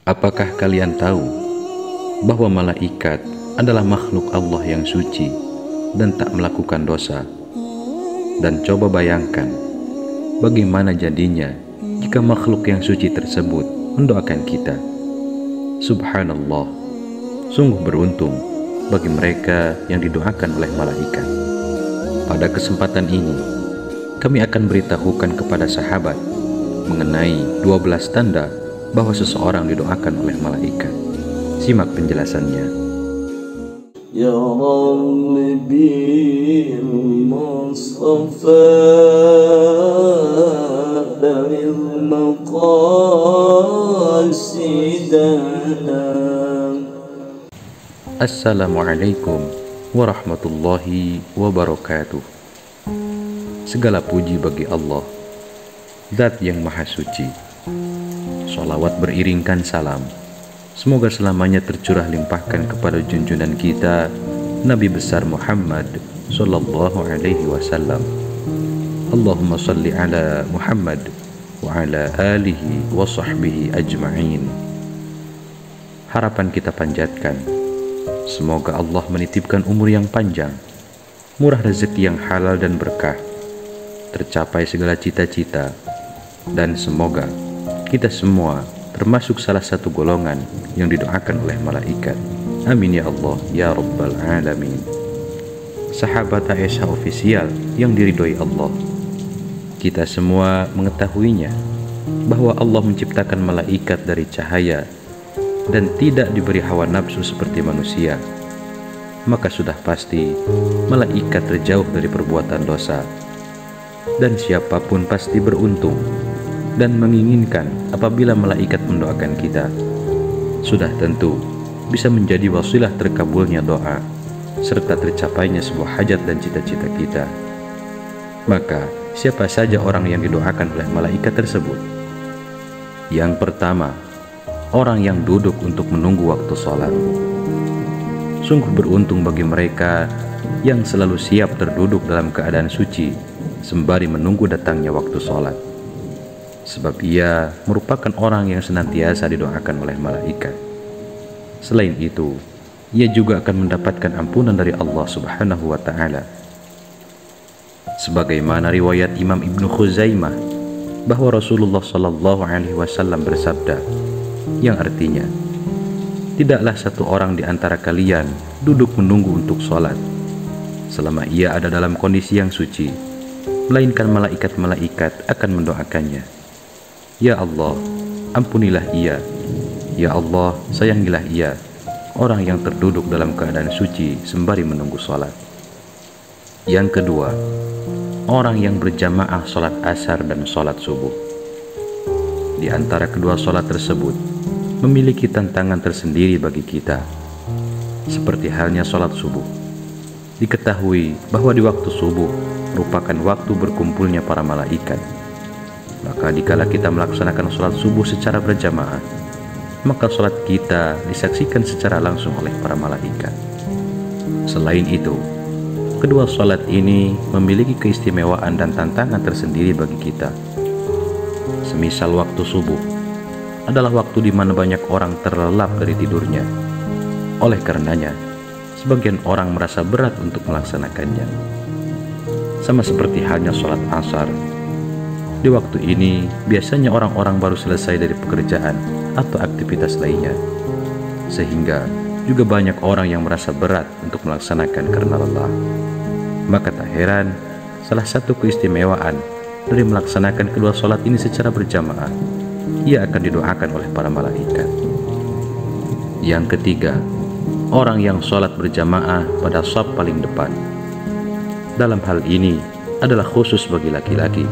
Apakah kalian tahu bahwa malaikat adalah makhluk Allah yang suci dan tak melakukan dosa? Dan coba bayangkan, bagaimana jadinya jika makhluk yang suci tersebut mendoakan kita? Subhanallah, sungguh beruntung bagi mereka yang didoakan oleh malaikat. Pada kesempatan ini, kami akan beritahukan kepada sahabat mengenai 12 tanda bahwa seseorang didoakan oleh malaikat. Simak penjelasannya. Ya Rabbi Mustafa dari maqasidana. Assalamualaikum warahmatullahi wabarakatuh. Segala puji bagi Allah, Zat yang Maha Suci. Sholawat beriringkan salam, semoga selamanya tercurah limpahkan kepada junjungan kita Nabi besar Muhammad sallallahu alaihi wasallam. Allahumma salli ala Muhammad wa ala alihi wa sahbihi ajma'in. Harapan kita panjatkan, semoga Allah menitipkan umur yang panjang, murah rezeki yang halal dan berkah, tercapai segala cita-cita, dan semoga kita semua termasuk salah satu golongan yang didoakan oleh malaikat. Amin ya Allah ya Rabbal Alamin. Sahabat Aisyah official yang diridhoi Allah, kita semua mengetahuinya bahwa Allah menciptakan malaikat dari cahaya dan tidak diberi hawa nafsu seperti manusia. Maka sudah pasti malaikat terjauh dari perbuatan dosa, dan siapapun pasti beruntung dan menginginkan apabila malaikat mendoakan kita. Sudah tentu bisa menjadi wasilah terkabulnya doa serta tercapainya sebuah hajat dan cita-cita kita. Maka siapa saja orang yang didoakan oleh malaikat tersebut? Yang pertama, orang yang duduk untuk menunggu waktu sholat. Sungguh beruntung bagi mereka yang selalu siap terduduk dalam keadaan suci sembari menunggu datangnya waktu sholat, sebab ia merupakan orang yang senantiasa didoakan oleh malaikat. Selain itu, ia juga akan mendapatkan ampunan dari Allah Subhanahu wa Ta'ala. Sebagaimana riwayat Imam Ibnu Khuzaimah bahwa Rasulullah Sallallahu Alaihi Wasallam bersabda, yang artinya, tidaklah satu orang di antara kalian duduk menunggu untuk sholat selama ia ada dalam kondisi yang suci, melainkan malaikat-malaikat akan mendoakannya. Ya Allah, ampunilah ia. Ya Allah, sayangilah ia, orang yang terduduk dalam keadaan suci sembari menunggu sholat. Yang kedua, orang yang berjamaah sholat asar dan sholat subuh. Di antara kedua sholat tersebut memiliki tantangan tersendiri bagi kita. Seperti halnya sholat subuh, diketahui bahwa di waktu subuh merupakan waktu berkumpulnya para malaikat. Maka dikala kita melaksanakan sholat subuh secara berjamaah, maka sholat kita disaksikan secara langsung oleh para malaikat. Selain itu, kedua sholat ini memiliki keistimewaan dan tantangan tersendiri bagi kita. Semisal waktu subuh adalah waktu di mana banyak orang terlelap dari tidurnya. Oleh karenanya, sebagian orang merasa berat untuk melaksanakannya. Sama seperti halnya sholat asar. Di waktu ini, biasanya orang-orang baru selesai dari pekerjaan atau aktivitas lainnya, sehingga juga banyak orang yang merasa berat untuk melaksanakan karena lelah. Maka tak heran, salah satu keistimewaan dari melaksanakan kedua sholat ini secara berjamaah, ia akan didoakan oleh para malaikat. Yang ketiga, orang yang sholat berjamaah pada shaf paling depan. Dalam hal ini adalah khusus bagi laki-laki.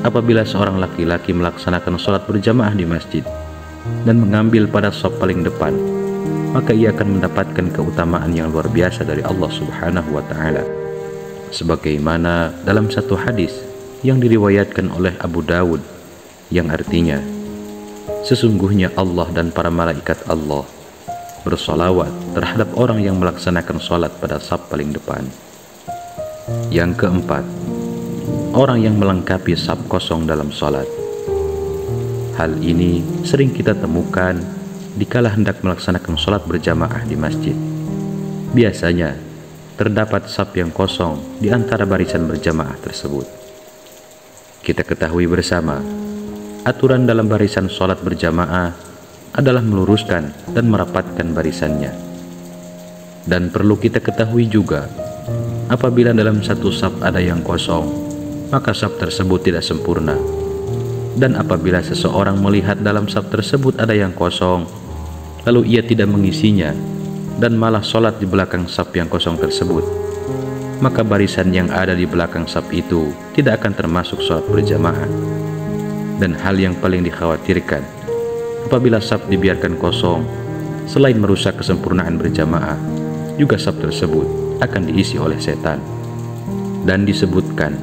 Apabila seorang laki-laki melaksanakan sholat berjamaah di masjid dan mengambil pada shaf paling depan, maka ia akan mendapatkan keutamaan yang luar biasa dari Allah Subhanahu wa Ta'ala. Sebagaimana dalam satu hadis yang diriwayatkan oleh Abu Dawud, yang artinya, sesungguhnya Allah dan para malaikat Allah bersolawat terhadap orang yang melaksanakan sholat pada shaf paling depan. Yang keempat, orang yang melengkapi shaf kosong dalam sholat. Hal ini sering kita temukan dikala hendak melaksanakan sholat berjamaah di masjid. Biasanya terdapat saf yang kosong di antara barisan berjamaah tersebut. Kita ketahui bersama, aturan dalam barisan sholat berjamaah adalah meluruskan dan merapatkan barisannya. Dan perlu kita ketahui juga, apabila dalam satu saf ada yang kosong, maka saf tersebut tidak sempurna. Dan apabila seseorang melihat dalam saf tersebut ada yang kosong, lalu ia tidak mengisinya, dan malah sholat di belakang saf yang kosong tersebut, maka barisan yang ada di belakang saf itu tidak akan termasuk sholat berjamaah. Dan hal yang paling dikhawatirkan, apabila saf dibiarkan kosong, selain merusak kesempurnaan berjamaah, juga saf tersebut akan diisi oleh setan. Dan disebutkan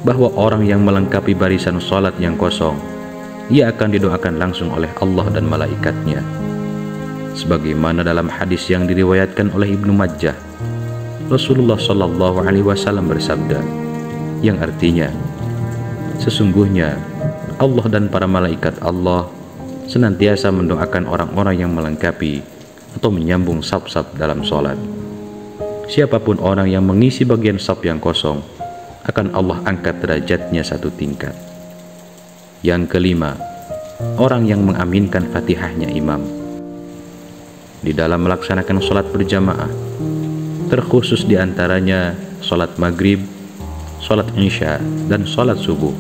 bahwa orang yang melengkapi barisan sholat yang kosong, ia akan didoakan langsung oleh Allah dan malaikatnya. Sebagaimana dalam hadis yang diriwayatkan oleh Ibnu Majah, Rasulullah Shallallahu Alaihi Wasallam bersabda, yang artinya, sesungguhnya Allah dan para malaikat Allah senantiasa mendoakan orang-orang yang melengkapi atau menyambung saf-saf dalam sholat. Siapapun orang yang mengisi bagian saf yang kosong, akan Allah angkat derajatnya satu tingkat. Yang kelima, orang yang mengaminkan fatihahnya imam. Di dalam melaksanakan sholat berjamaah, terkhusus diantaranya sholat maghrib, sholat isya, dan sholat subuh,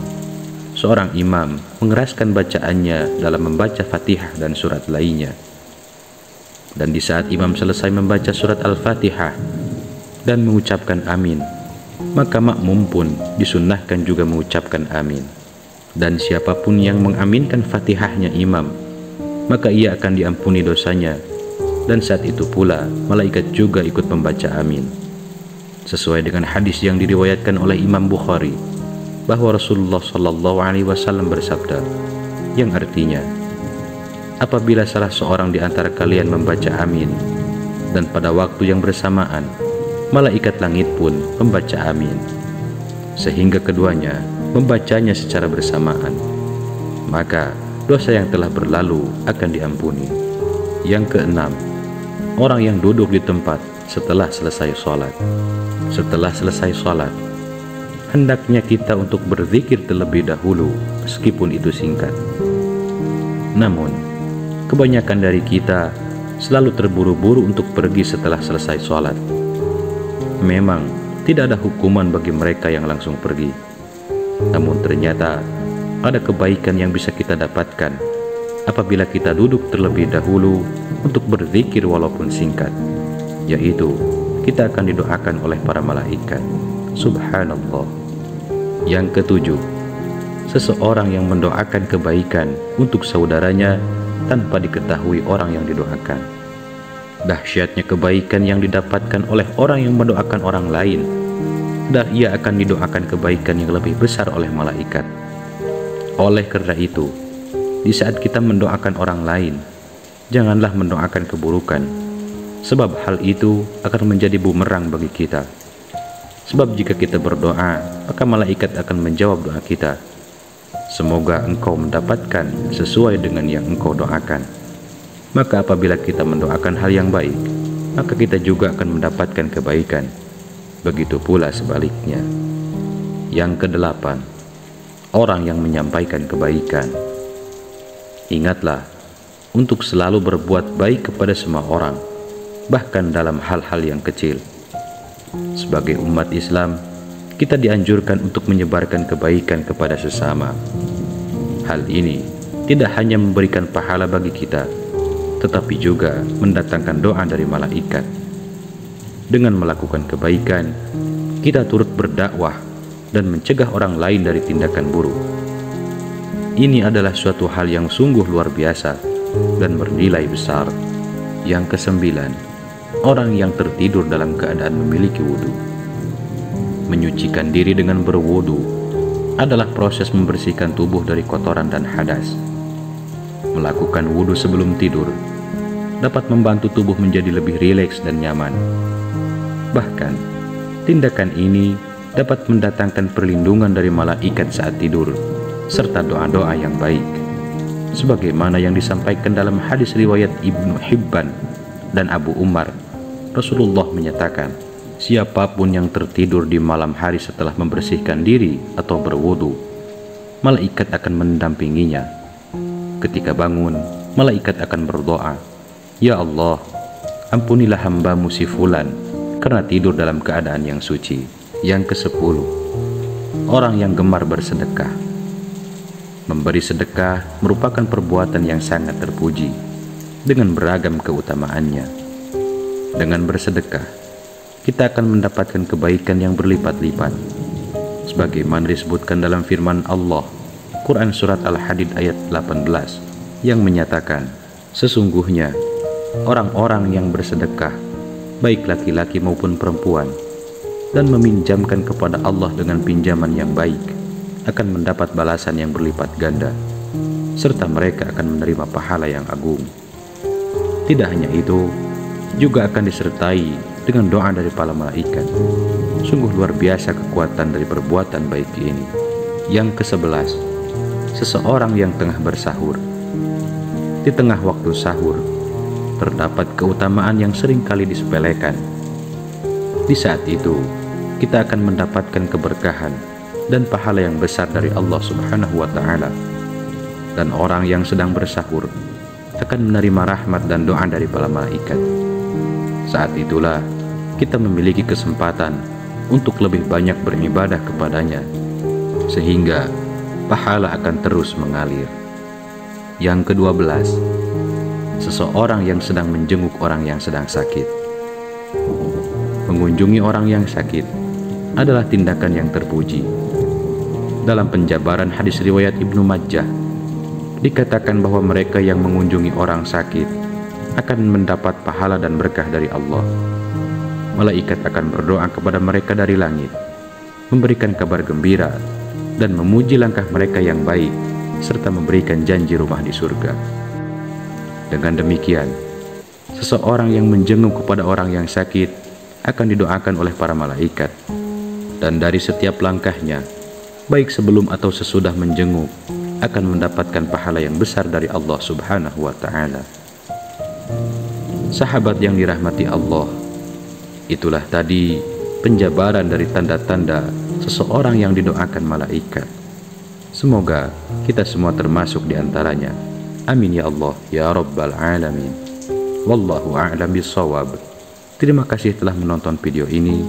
seorang imam mengeraskan bacaannya dalam membaca fatihah dan surat lainnya. Dan di saat imam selesai membaca surat Al-Fatihah dan mengucapkan amin, maka makmum pun disunnahkan juga mengucapkan amin. Dan siapapun yang mengaminkan fatihahnya imam, maka ia akan diampuni dosanya, dan saat itu pula malaikat juga ikut membaca amin. Sesuai dengan hadis yang diriwayatkan oleh Imam Bukhari, bahwa Rasulullah Shallallahu Alaihi Wasallam bersabda, yang artinya, apabila salah seorang di antara kalian membaca amin, dan pada waktu yang bersamaan malaikat langit pun membaca amin, sehingga keduanya membacanya secara bersamaan, maka dosa yang telah berlalu akan diampuni. Yang keenam, orang yang duduk di tempat setelah selesai sholat. Setelah selesai sholat, hendaknya kita untuk berzikir terlebih dahulu, meskipun itu singkat. Namun, kebanyakan dari kita selalu terburu-buru untuk pergi setelah selesai sholat. Memang tidak ada hukuman bagi mereka yang langsung pergi, namun ternyata ada kebaikan yang bisa kita dapatkan apabila kita duduk terlebih dahulu untuk berzikir walaupun singkat, yaitu kita akan didoakan oleh para malaikat. Subhanallah. Yang ketujuh, seseorang yang mendoakan kebaikan untuk saudaranya tanpa diketahui orang yang didoakan. Dahsyatnya kebaikan yang didapatkan oleh orang yang mendoakan orang lain, dan ia akan didoakan kebaikan yang lebih besar oleh malaikat. Oleh karena itu, di saat kita mendoakan orang lain, janganlah mendoakan keburukan, sebab hal itu akan menjadi bumerang bagi kita. Sebab jika kita berdoa, maka malaikat akan menjawab doa kita. Semoga engkau mendapatkan sesuai dengan yang engkau doakan. Maka apabila kita mendoakan hal yang baik, maka kita juga akan mendapatkan kebaikan. Begitu pula sebaliknya. Yang kedelapan, orang yang menyampaikan kebaikan. Ingatlah untuk selalu berbuat baik kepada semua orang, bahkan dalam hal-hal yang kecil. Sebagai umat Islam, kita dianjurkan untuk menyebarkan kebaikan kepada sesama. Hal ini tidak hanya memberikan pahala bagi kita, tetapi juga mendatangkan doa dari malaikat. Dengan melakukan kebaikan, kita turut berdakwah dan mencegah orang lain dari tindakan buruk. Ini adalah suatu hal yang sungguh luar biasa dan bernilai besar. Yang kesembilan, orang yang tertidur dalam keadaan memiliki wudu. Menyucikan diri dengan berwudu adalah proses membersihkan tubuh dari kotoran dan hadas. Melakukan wudu sebelum tidur dapat membantu tubuh menjadi lebih rileks dan nyaman. Bahkan, tindakan ini dapat mendatangkan perlindungan dari malaikat saat tidur, serta doa-doa yang baik. Sebagaimana yang disampaikan dalam hadis riwayat Ibnu Hibban dan Abu Umar, Rasulullah menyatakan, siapapun yang tertidur di malam hari setelah membersihkan diri atau berwudu, malaikat akan mendampinginya. Ketika bangun, malaikat akan berdoa, "Ya Allah, ampunilah hamba-Mu si Fulan karena tidur dalam keadaan yang suci." Yang ke-10, orang yang gemar bersedekah. Memberi sedekah merupakan perbuatan yang sangat terpuji dengan beragam keutamaannya. Dengan bersedekah, kita akan mendapatkan kebaikan yang berlipat-lipat. Sebagaimana disebutkan dalam firman Allah, Quran Surat Al-Hadid ayat 18, yang menyatakan, sesungguhnya orang-orang yang bersedekah, baik laki-laki maupun perempuan, dan meminjamkan kepada Allah dengan pinjaman yang baik, akan mendapat balasan yang berlipat ganda, serta mereka akan menerima pahala yang agung. Tidak hanya itu, juga akan disertai dengan doa dari para malaikat. Sungguh luar biasa kekuatan dari perbuatan baik ini. Yang ke-11, seseorang yang tengah bersahur. Di tengah waktu sahur, terdapat keutamaan yang seringkali disepelekan. Di saat itu, kita akan mendapatkan keberkahan dan pahala yang besar dari Allah Subhanahu wa Ta'ala. Dan orang yang sedang bersahur akan menerima rahmat dan doa dari para malaikat. Saat itulah kita memiliki kesempatan untuk lebih banyak beribadah kepadanya, sehingga pahala akan terus mengalir. Yang ke-12, seseorang yang sedang menjenguk orang yang sedang sakit. Mengunjungi orang yang sakit adalah tindakan yang terpuji. Dalam penjabaran hadis riwayat Ibnu Majah, dikatakan bahwa mereka yang mengunjungi orang sakit akan mendapat pahala dan berkah dari Allah. Malaikat akan berdoa kepada mereka dari langit, memberikan kabar gembira dan memuji langkah mereka yang baik, serta memberikan janji rumah di surga. Dengan demikian, seseorang yang menjenguk kepada orang yang sakit akan didoakan oleh para malaikat, dan dari setiap langkahnya, baik sebelum atau sesudah menjenguk, akan mendapatkan pahala yang besar dari Allah Subhanahu wa Ta'ala. Sahabat yang dirahmati Allah, itulah tadi penjabaran dari tanda-tanda seseorang yang didoakan malaikat. Semoga kita semua termasuk di antaranya. Amin ya Allah ya Rabbal Alamin. Wallahu a'lam bishawab. Terima kasih telah menonton video ini.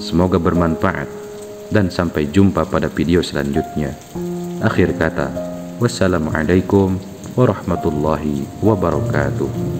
Semoga bermanfaat dan sampai jumpa pada video selanjutnya. Akhir kata, wassalamualaikum warahmatullahi wabarakatuh.